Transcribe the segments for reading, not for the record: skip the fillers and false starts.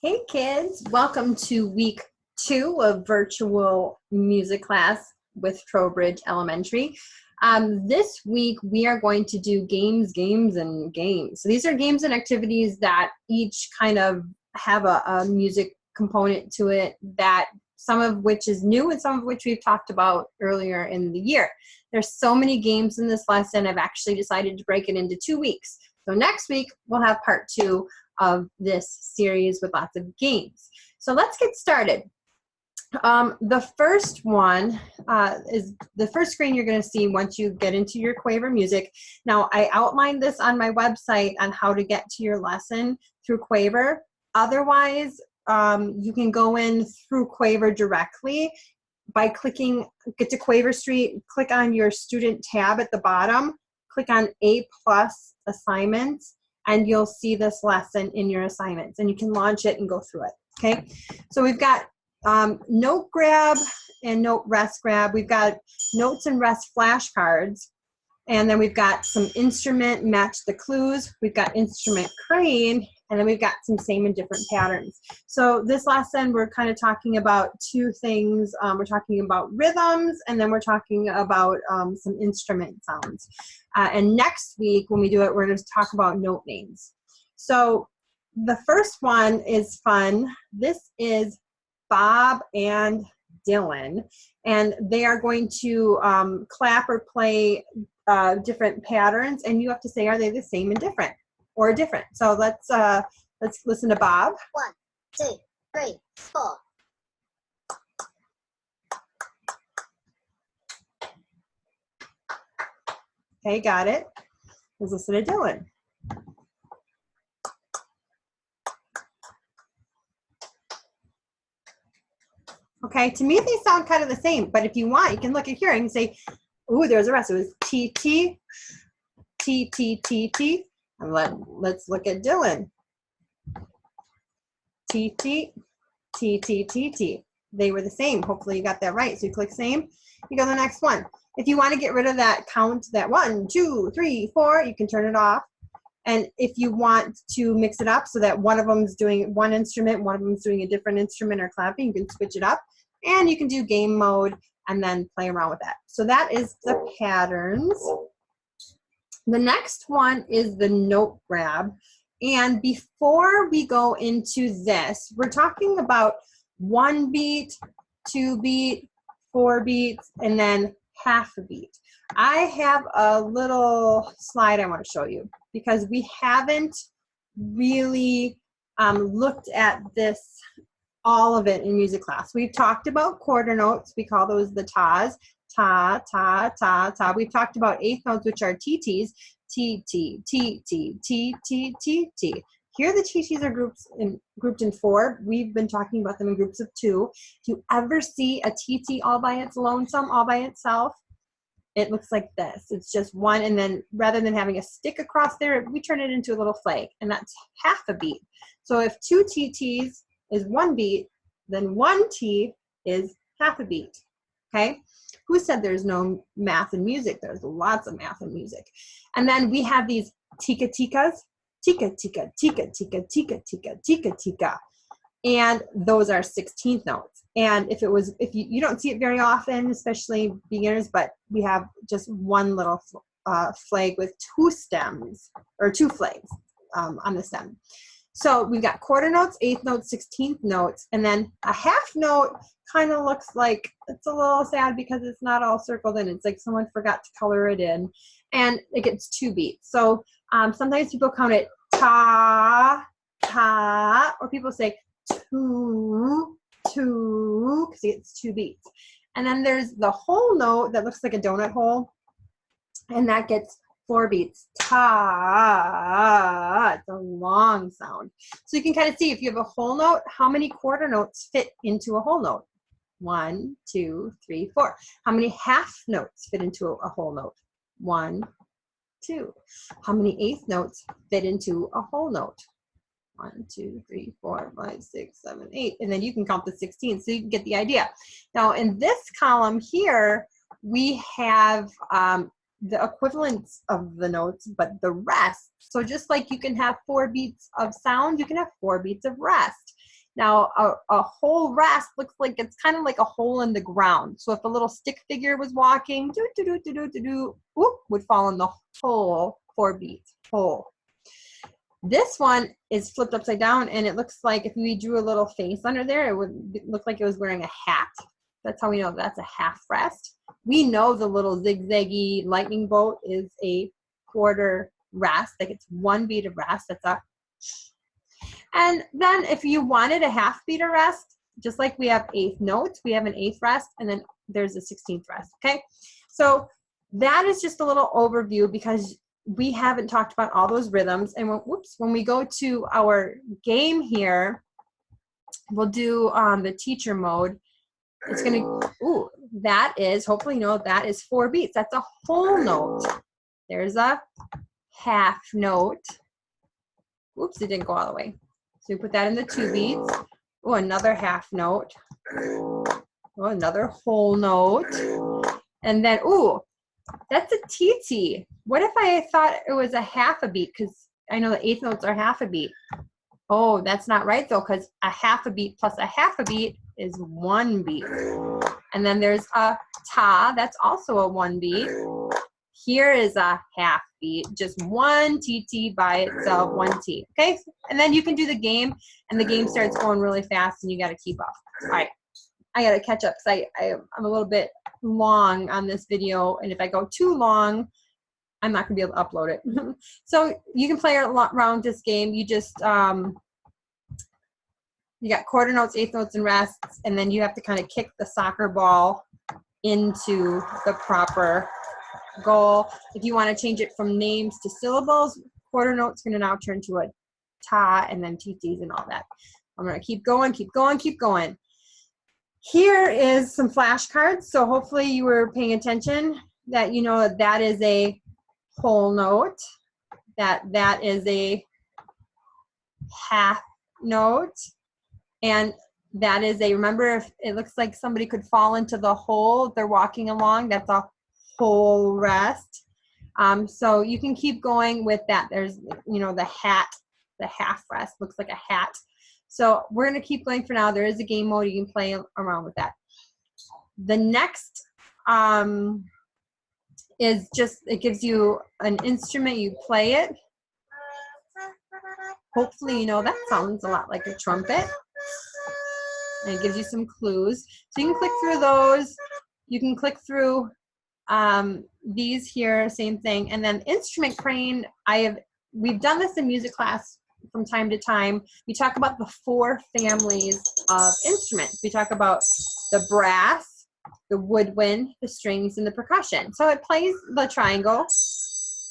Hey kids, welcome to week 2 of virtual music class with Trowbridge Elementary. This week we are going to do games, and games. So these are games and activities that each kind of have a music component to it, that some of which is new and some of which we've talked about earlier in the year. There's so many games in this lesson, I've actually decided to break it into 2 weeks. So next week we'll have part 2 of this series with lots of games. So let's get started. The first one is the first screen you're going to see once you get into your Quaver music. Now, I outlined this on my website on how to get to your lesson through Quaver. Otherwise, you can go in through Quaver directly by clicking, get to Quaver Street, click on your student tab at the bottom, click on A+ assignments, and you'll see this lesson in your assignments, and you can launch it and go through it, okay? So we've got note grab and note rest grab. We've got notes and rest flashcards, and then we've got some instrument match the clues. We've got instrument crane, and then we've got some same and different patterns. So this lesson, we're kind of talking about 2 things. We're talking about rhythms, and then we're talking about some instrument sounds. And next week, when we do it, we're going to talk about note names. So the first one is fun. This is Bob and Dylan, and they are going to clap or play different patterns, and you have to say, are they the same and different or different? So let's listen to Bob. 1, 2, 3, 4. Okay, got it. Let's listen to Dylan. Okay, to me they sound kind of the same, but if you want, you can look at here and say, ooh, there's a rest. It was T, T, T, T, T, T. And let's look at Dylan. T, T, T, T, T, T. They were the same. Hopefully you got that right. So you click same, you go to the next one. If you want to get rid of that count, that 1, 2, 3, 4, you can turn it off. And if you want to mix it up so that one of them is doing one instrument, one of them is doing a different instrument or clapping, you can switch it up. And you can do game mode and then play around with that. So that is the patterns. The next one is the note grab. And before we go into this, we're talking about 1 beat, 2 beat, 4 beats, and then half a beat. I have a little slide I want to show you because we haven't really looked at this, all of it in music class. We've talked about quarter notes. We call those the tas. Ta, ta, ta, ta. We've talked about eighth notes, which are TTs. T, T, T, T, T, T, T, T. Here the TTs are grouped in 4. We've been talking about them in groups of 2. If you ever see a TT all by its lonesome, all by itself, it looks like this. It's just 1, and then rather than having a stick across there, we turn it into a little flag, and that's half a beat. So if 2 TTs is 1 beat, then 1 T is half a beat, okay? Who said there's no math in music? There's lots of math in music. And then we have these tika tikas, tika tika tika tika tika tika tika tika, and those are 16th notes. And if you don't see it very often, especially beginners, but we have just one little flag with 2 stems or 2 flags on the stem. So we've got quarter notes, 8th notes, 16th notes, and then a half note kind of looks like, it's a little sad because it's not all circled in. It's like someone forgot to color it in, and it gets 2 beats. So sometimes people count it ta, ta, or people say 2, 2, because it gets 2 beats. And then there's the whole note that looks like a donut hole, and that gets 4 beats. Ta. It's a long sound. So you can kind of see if you have a whole note, how many quarter notes fit into a whole note? 1, 2, 3, 4. How many half notes fit into a whole note? 1, 2. How many eighth notes fit into a whole note? 1, 2, 3, 4, 5, 6, 7, 8. And then you can count the 16, so you can get the idea. Now in this column here, we have the equivalents of the notes, but the rest. So just like you can have 4 beats of sound, you can have 4 beats of rest. Now, a whole rest looks like it's kind of like a hole in the ground. So if a little stick figure was walking, whoop, would fall in the hole, 4 beats, hole. This one is flipped upside down, and it looks like if we drew a little face under there, it would look like it was wearing a hat. That's how we know that's a half rest. We know the little zigzaggy lightning bolt is a quarter rest, like it's 1 beat of rest. That's a. And then if you wanted a half beat of rest, just like we have 8th notes, we have an 8th rest, and then there's a 16th rest, okay? So that is just a little overview because we haven't talked about all those rhythms. And when we go to our game here, we'll do the teacher mode. It's gonna, that is, hopefully you know, that is 4 beats. That's a whole note. There's a half note. Oops, it didn't go all the way. So we put that in the 2 beats. Oh, another half note. Oh, another whole note. And then, that's a TT. What if I thought it was a half a beat? Because I know the 8th notes are half a beat. Oh, that's not right though, because a half a beat plus a half a beat is 1 beat. And then there's a ta, that's also a 1 beat. Here is a half beat, just 1 TT by itself, 1 T, okay? And then you can do the game, and the game starts going really fast, and you gotta keep up. All right, I gotta catch up, because I'm a little bit long on this video, and if I go too long, I'm not gonna be able to upload it. So you can play around this game. You just, you got quarter notes, 8th notes, and rests, and then you have to kind of kick the soccer ball into the proper goal. If you want to change it from names to syllables, quarter note's going to now turn to a ta, and then TTs and all that. I'm going to keep going, keep going, keep going. Here is some flashcards. So hopefully you were paying attention, that you know that that is a whole note, that is a half note, and that is a, remember, if it looks like somebody could fall into the hole if they're walking along, that's a whole rest. So you can keep going with that. There's, you know, the hat, the half rest looks like a hat. So we're going to keep going for now. There is a game mode. You can play around with that. The next is just, it gives you an instrument. You play it. Hopefully, you know, that sounds a lot like a trumpet. And it gives you some clues. So you can click through those. You can click through these here, same thing. And then instrument crane, we've done this in music class from time to time. We talk about the 4 families of instruments. We talk about the brass, the woodwind, the strings, and the percussion. So it plays the triangle,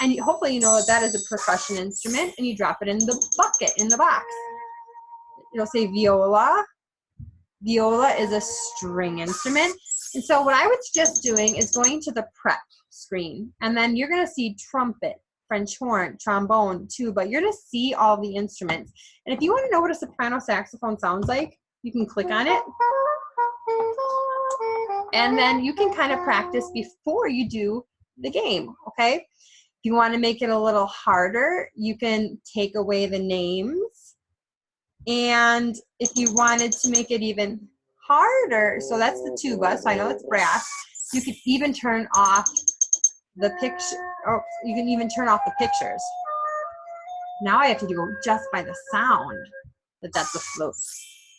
and hopefully you know that that is a percussion instrument, and you drop it in the bucket, in the box. It'll say viola. Viola is a string instrument. And so what I was just doing is going to the prep screen, and then you're going to see trumpet, French horn, trombone, tuba. You're going to see all the instruments. And if you want to know what a soprano saxophone sounds like, you can click on it. And then you can kind of practice before you do the game, okay? If you want to make it a little harder, you can take away the names. And if you wanted to make it even harder, so that's the tuba, so I know it's brass, you could even turn off the picture, or you can even turn off the pictures. Now I have to go just by the sound that that's a flute,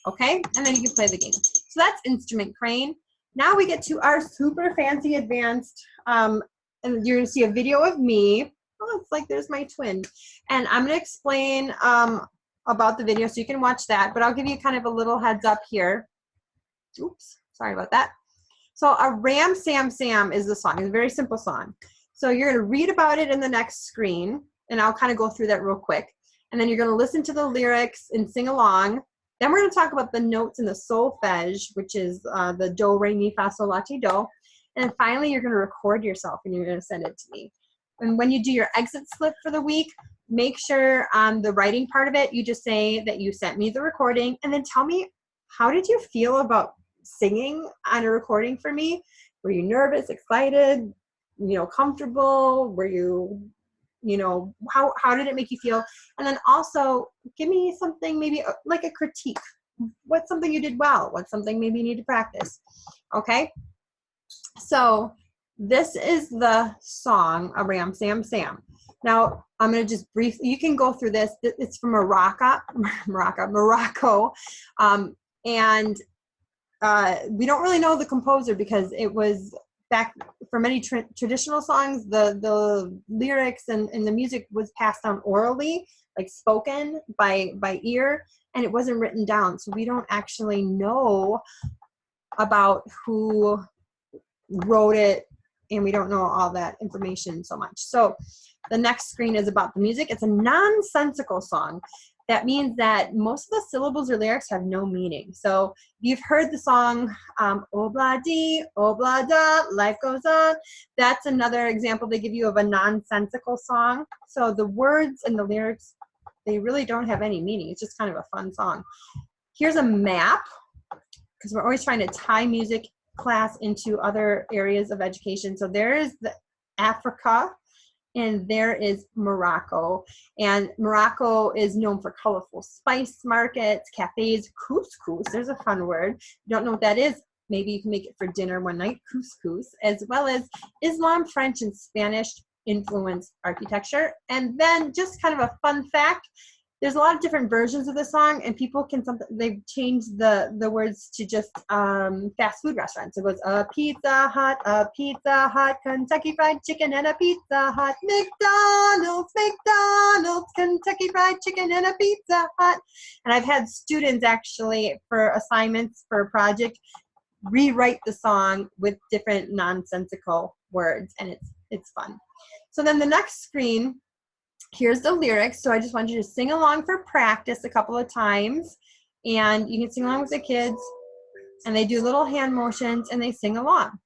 okay? And then you can play the game. So that's instrument crane. Now we get to our super fancy advanced, and you're gonna see a video of me. Oh, it's like there's my twin. And I'm gonna explain about the video so you can watch that, but I'll give you kind of a little heads up here. Oops, sorry about that. So a Ram Sam Sam is the song. It's a very simple song. So you're going to read about it in the next screen, and I'll kind of go through that real quick. And then you're going to listen to the lyrics and sing along. Then we're going to talk about the notes in the solfege, which is the do, re, mi, fa, sol, la, ti, do. And then finally, you're going to record yourself, and you're going to send it to me. And when you do your exit slip for the week, make sure on the writing part of it, you just say that you sent me the recording, and then tell me, how did you feel about singing on a recording for me? Were you nervous, excited, you know, comfortable? Were you, you know, how did it make you feel? And then also give me something, maybe like a critique. what's something you did well? What's something maybe you need to practice? Okay. So this is the song, A Ram Sam Sam. Now, I'm going to just briefly, you can go through this. It's from Morocco. And we don't really know the composer because it was back for many traditional songs, the lyrics and the music was passed down orally, like spoken by ear, and it wasn't written down. So we don't actually know about who wrote it, and we don't know all that information so much. So the next screen is about the music. It's a nonsensical song. That means that most of the syllables or lyrics have no meaning. So you've heard the song, "Obla di, obla da, life goes on." That's another example they give you of a nonsensical song. So the words and the lyrics, they really don't have any meaning. It's just kind of a fun song. Here's a map, because we're always trying to tie music class into other areas of education. So there is the Africa, and there is Morocco. And Morocco is known for colorful spice markets, cafes, couscous. There's a fun word. You don't know what that is? Maybe you can make it for dinner one night, couscous, as well as Islam, French, and Spanish influenced architecture. And then just kind of a fun fact, there's a lot of different versions of the song, and people can they've changed the words to just fast food restaurants. It goes a Pizza Hut, Kentucky Fried Chicken, and a Pizza Hut, McDonald's, Kentucky Fried Chicken, and a Pizza Hut. And I've had students actually for assignments for a project rewrite the song with different nonsensical words, and it's fun. So then the next screen, here's the lyrics. So I just want you to sing along for practice a couple of times, and you can sing along with the kids, and they do little hand motions and they sing along.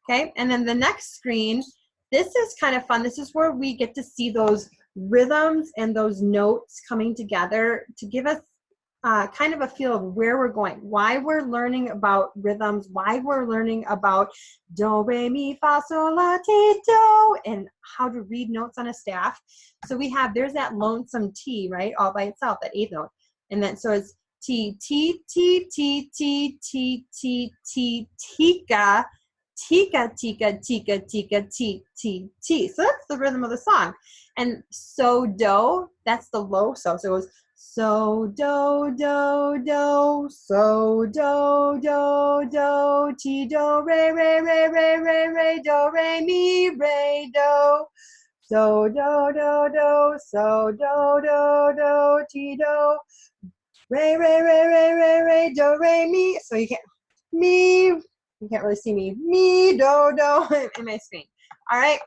Okay, and then the next screen, this is kind of fun. This is where we get to see those rhythms and those notes coming together to give us kind of a feel of where we're going, why we're learning about rhythms, why we're learning about do, re, mi, fa, sol, la, ti, do, and how to read notes on a staff. So we have, there's that lonesome T, right, all by itself, that eighth note. And then, so it's T, T, T, T, T, T, T, T, tika, tika, tika, tika, tika, T, T, T. So that's the rhythm of the song. And so, do, that's the low so. So it goes, so, do, do, do, so, do, do, do, ti, do, re, re, re, re, re, re, do, re, mi, re, do. So, do, do, do, so, do, do, do, ti, do, re, re, re, re, re, re, do, re, mi. So you can't, me, you can't really see me, mi, do, do, in my screen. All right,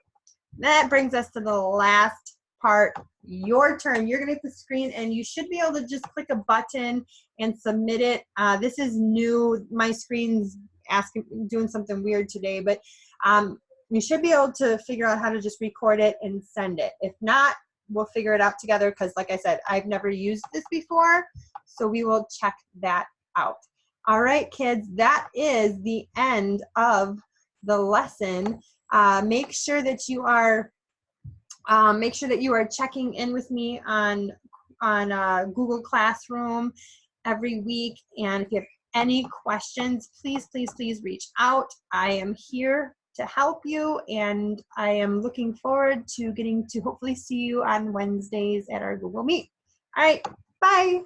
that brings us to the last part. Your turn. You're gonna hit the screen, and you should be able to just click a button and submit it. This is new. My screen's doing something weird today, but you should be able to figure out how to just record it and send it. If not, we'll figure it out together, because like I said, I've never used this before, so we will check that out. All right, kids, that is the end of the lesson. Make sure that you are checking in with me on Google Classroom every week. And if you have any questions, please, please, please reach out. I am here to help you, and I am looking forward to getting to hopefully see you on Wednesdays at our Google Meet. All right, bye.